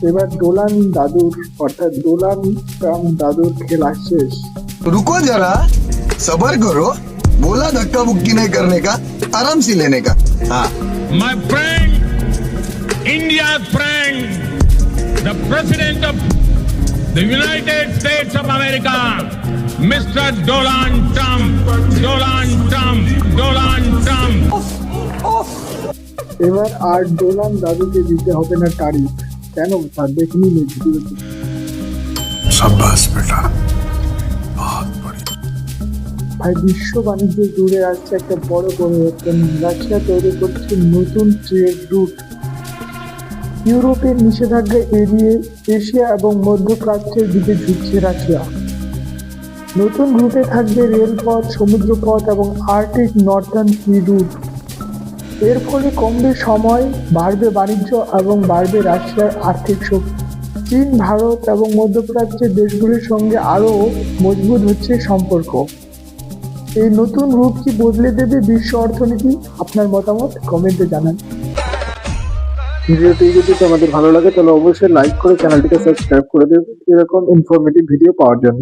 এবার ডোনাল্ড দাদুর অর্থাৎ ডোনাল্ড ট্রাম্প দাদুর খেলা শেষ। रुको जरा सबर करो, बोला धक्का मुक्की नहीं करने का, आराम से लेने का। हाँ My friend, India's friend, the President of the United States of America, Mr. Donald Trump, Donald Trump, Donald Trump. এবার আর ডোনাল্ড দাদুকে দিতে হবে না তারিফ। কেন তা দেখে নিন এই ভিডিওতে। शाबाश बेटा, बहुत बढ़िया। ভাই, বিশ্ব বাণিজ্য জুড়ে আসছে একটা বড় পরিবর্তন। রাশিয়া তৈরি করছে নতুন ট্রেড রুট। ইউরোপের নিষেধাজ্ঞা এড়িয়ে এশিয়া এবং মধ্যপ্রাচ্যের দিকে ঝুঁকছে রাশিয়া। নতুন রুটে থাকবে রেলপথ, সমুদ্রপথ এবং আর্কটিক নর্দার্ন সি রুট। এর ফলে কমবে সময়, বাড়বে বাণিজ্য এবং বাড়বে রাশিয়ার আর্থিক শক্তি। চীন, ভারত এবং মধ্যপ্রাচ্যের দেশগুলির সঙ্গে আরও মজবুত হচ্ছে সম্পর্ক। এই নতুন রুট কি বদলে দেবে বিশ্ব অর্থনীতি? আপনার মতামত কমেন্টে জানান। ভিডিওটি যদি তোমাদের ভালো লাগে তাহলে অবশ্যই লাইক করে চ্যানেলটিকে সাবস্ক্রাইব করে দেবে এরকম ইনফরমেটিভ ভিডিও পাওয়ার জন্য।